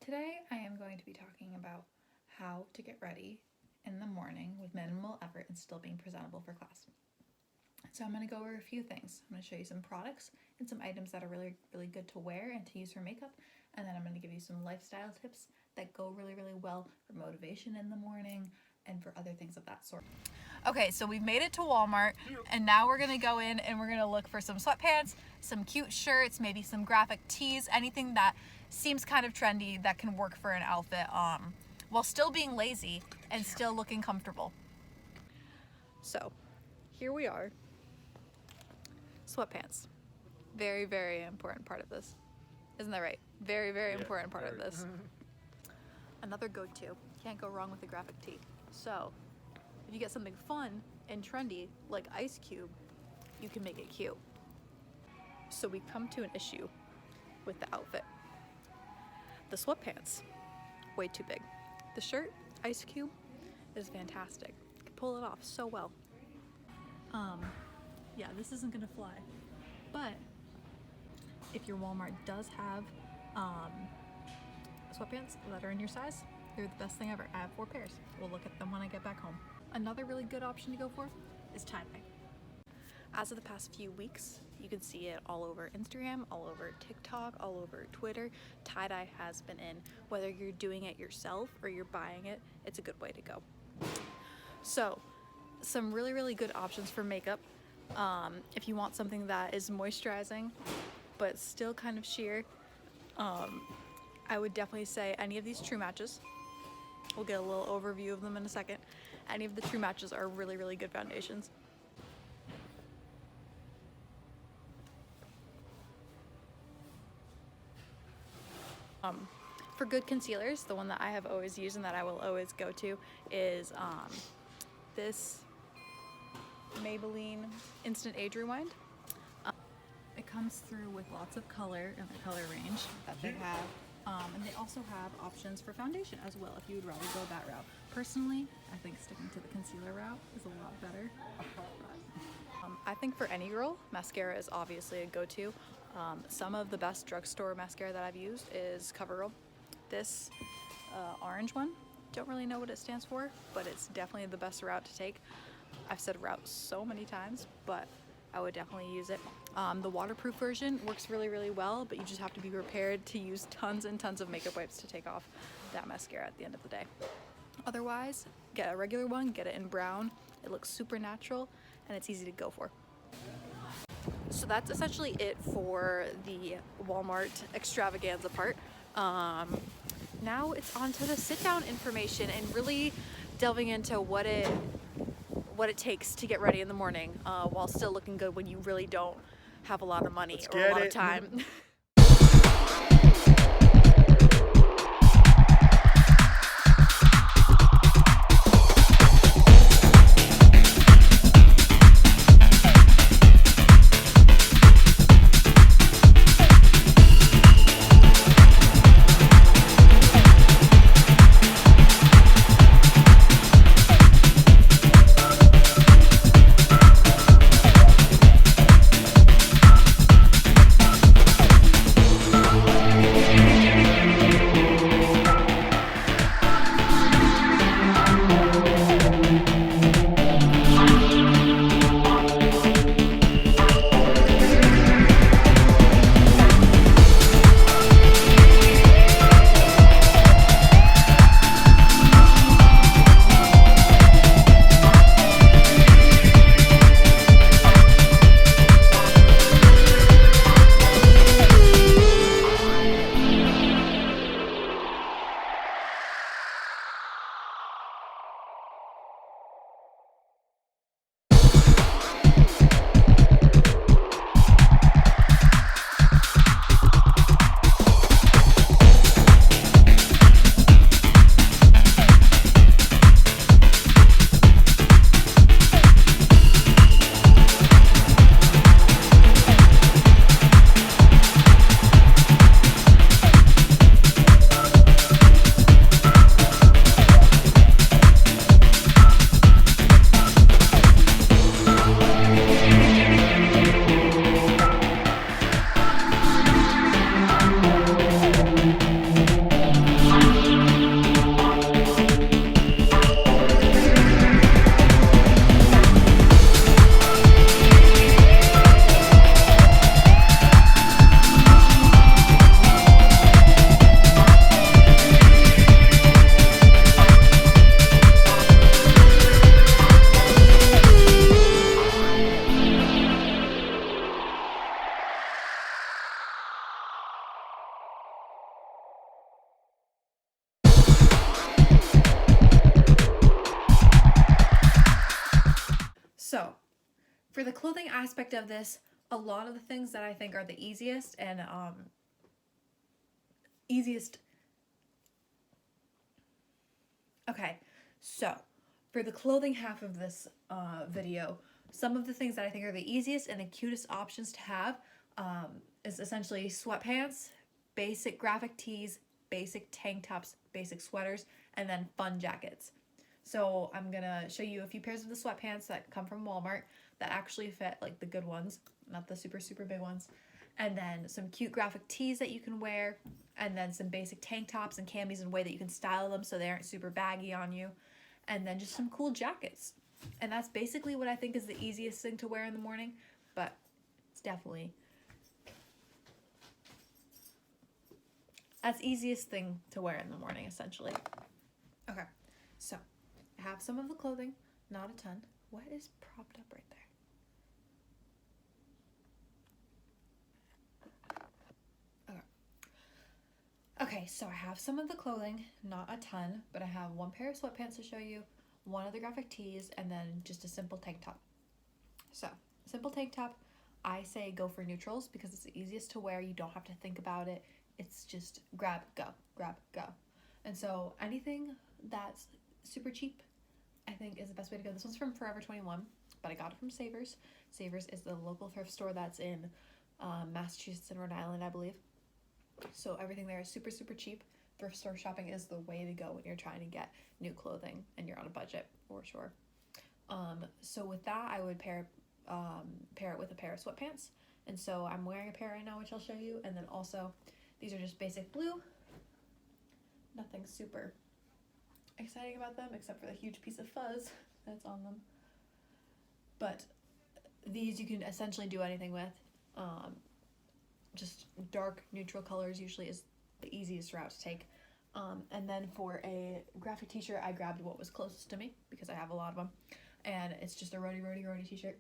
Today I am going to be talking about how to get ready in the morning with minimal effort and still being presentable for class. So I'm going to go over a few things. I'm going to show you some products and some items that are really good to wear and to use for makeup. And then I'm going to give you some lifestyle tips that go really well for motivation in the morning and for other things of that sort. Okay, so we've made it to Walmart and now we're going to go in and we're going to look for some sweatpants, some cute shirts, maybe some graphic tees, anything that seems kind of trendy that can work for an outfit while still being lazy and still looking comfortable. So here we are. Sweatpants. Very important part of this. Isn't that right? Very important part of this. Another go-to. Can't go wrong with a graphic tee. So if you get something fun and trendy like Ice Cube, you can make it cute. So we come to an issue with the outfit. The sweatpants, way too big. The shirt, Ice Cube, is fantastic. You can pull it off so well. Yeah, this isn't gonna fly. But if your Walmart does have sweatpants that are in your size, they're the best thing ever. I have 4 pairs. We'll look at them when I get back home. Another really good option to go for is tie-dye. As of the past few weeks, you can see it all over Instagram, all over TikTok, all over Twitter. Tie-dye has been in. Whether you're doing it yourself or you're buying it, it's a good way to go. So, some really good options for makeup. If you want something that is moisturizing, but still kind of sheer, I would definitely say any of these True Matches. We'll get a little overview of them in a second. Any of the True Matches are really good foundations. For good concealers, the one that I have always used and that I will always go to is this Maybelline Instant Age Rewind. It comes through with lots of color and the color range that they have. And they also have options for foundation as well if you would rather go that route. Personally, I think sticking to the concealer route is a lot better. I think for any girl, mascara is obviously a go-to. Some of the best drugstore mascara that I've used is CoverGirl. This orange one, don't really know what it stands for, but it's definitely the best route to take. I've said route so many times, but I would definitely use it. The waterproof version works really well, but you just have to be prepared to use tons and tons of makeup wipes to take off that mascara at the end of the day. Otherwise, get a regular one, get it in brown. It looks super natural and it's easy to go for. So that's essentially it for the Walmart extravaganza part. Now it's on to the sit-down information and really delving into what it takes to get ready in the morning while still looking good when you really don't have a lot of money or a lot of time. the clothing aspect of this, a lot of the things that I think are the easiest and okay, so for the clothing half of this video, some of the things that I think are the easiest and the cutest options to have is essentially sweatpants, basic graphic tees, basic tank tops, basic sweaters, and then fun jackets. So I'm gonna show you a few pairs of the sweatpants that come from Walmart that actually fit, like the good ones, not the super big ones. And then some cute graphic tees that you can wear, and then some basic tank tops and camis in a way that you can style them so they aren't super baggy on you. And then just some cool jackets. And that's basically what I think is the easiest thing to wear in the morning, but it's definitely that's easiest thing to wear in the morning, essentially. Okay, so I have some of the clothing, not a ton. What is propped up right there? Okay, so I have some of the clothing, not a ton, but I have one pair of sweatpants to show you, one of the graphic tees, and then just a simple tank top. So, simple tank top, I say go for neutrals because it's the easiest to wear. You don't have to think about it. It's just grab, go, grab, go. And so anything that's super cheap, I think is the best way to go. This one's from Forever 21, but I got it from Savers. Savers is the local thrift store that's in Massachusetts and Rhode Island, I believe. So everything there is super cheap. Thrift store shopping is the way to go when you're trying to get new clothing and you're on a budget, for sure. So with that, I would pair it with a pair of sweatpants. And so I'm wearing a pair right now, which I'll show you. And then also, these are just basic blue. Nothing super exciting about them except for the huge piece of fuzz that's on them. But these you can essentially do anything with. Just dark neutral colors usually is the easiest route to take. And then for a graphic t-shirt, I grabbed what was closest to me because I have a lot of them. And it's just a Rody t-shirt.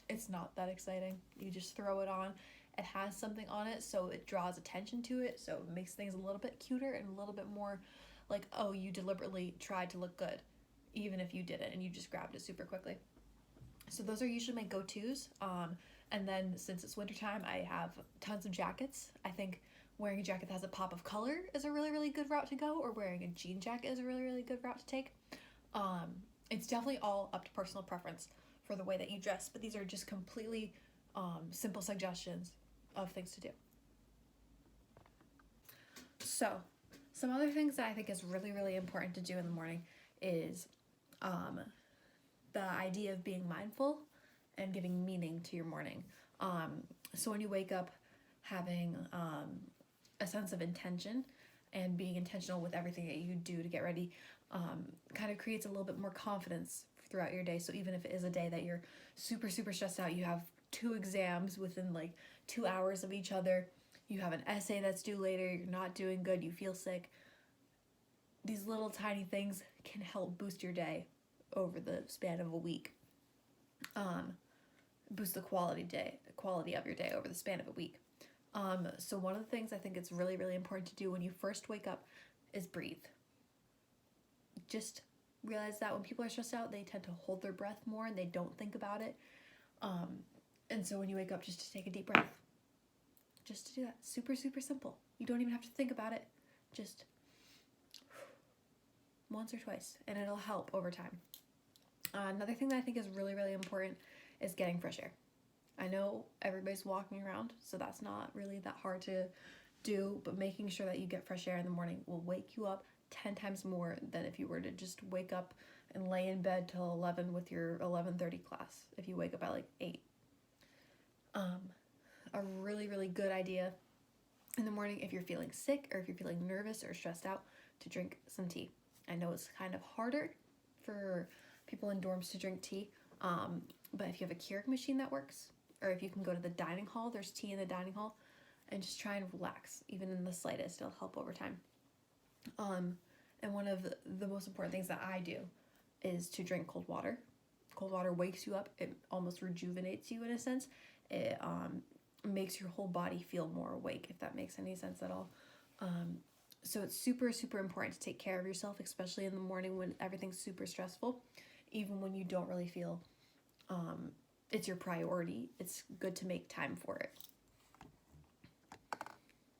It's not that exciting. You just throw it on. It has something on it, so it draws attention to it, so it makes things a little bit cuter and a little bit more like, oh, you deliberately tried to look good, even if you didn't and you just grabbed it super quickly. So those are usually my go-tos. And then since it's wintertime, I have tons of jackets. I think wearing a jacket that has a pop of color is a really good route to go, or wearing a jean jacket is a really good route to take. It's definitely all up to personal preference for the way that you dress, but these are just completely simple suggestions of things to do. So some other things that I think is really important to do in the morning is the idea of being mindful and giving meaning to your morning. So when you wake up, having a sense of intention and being intentional with everything that you do to get ready kind of creates a little bit more confidence throughout your day. So even if it is a day that you're super stressed out, you have 2 exams within like 2 hours of each other, you have an essay that's due later, you're not doing good, you feel sick, these little tiny things can help boost your day over the span of a week. Boost the quality of your day over the span of a week. So one of the things I think it's really important to do when you first wake up is breathe. Just realize that when people are stressed out, they tend to hold their breath more and they don't think about it. And so when you wake up, just to take a deep breath. Just to do that. Super simple. You don't even have to think about it. Just once or twice, and it'll help over time. Another thing that I think is really important is getting fresh air. I know everybody's walking around, so that's not really that hard to do, but making sure that you get fresh air in the morning will wake you up 10 times more than if you were to just wake up and lay in bed till 11 with your 11:30 class, if you wake up at like 8. A really good idea in the morning, if you're feeling sick or if you're feeling nervous or stressed out, to drink some tea. I know it's kind of harder for people in dorms to drink tea, but if you have a Keurig machine that works, or if you can go to the dining hall, there's tea in the dining hall, and just try and relax, even in the slightest, it'll help over time. And one of the most important things that I do is to drink cold water. Cold water wakes you up. It almost rejuvenates you in a sense. It makes your whole body feel more awake, if that makes any sense at all. So it's super important to take care of yourself, especially in the morning when everything's super stressful, even when you don't really feel it's your priority, it's good to make time for it.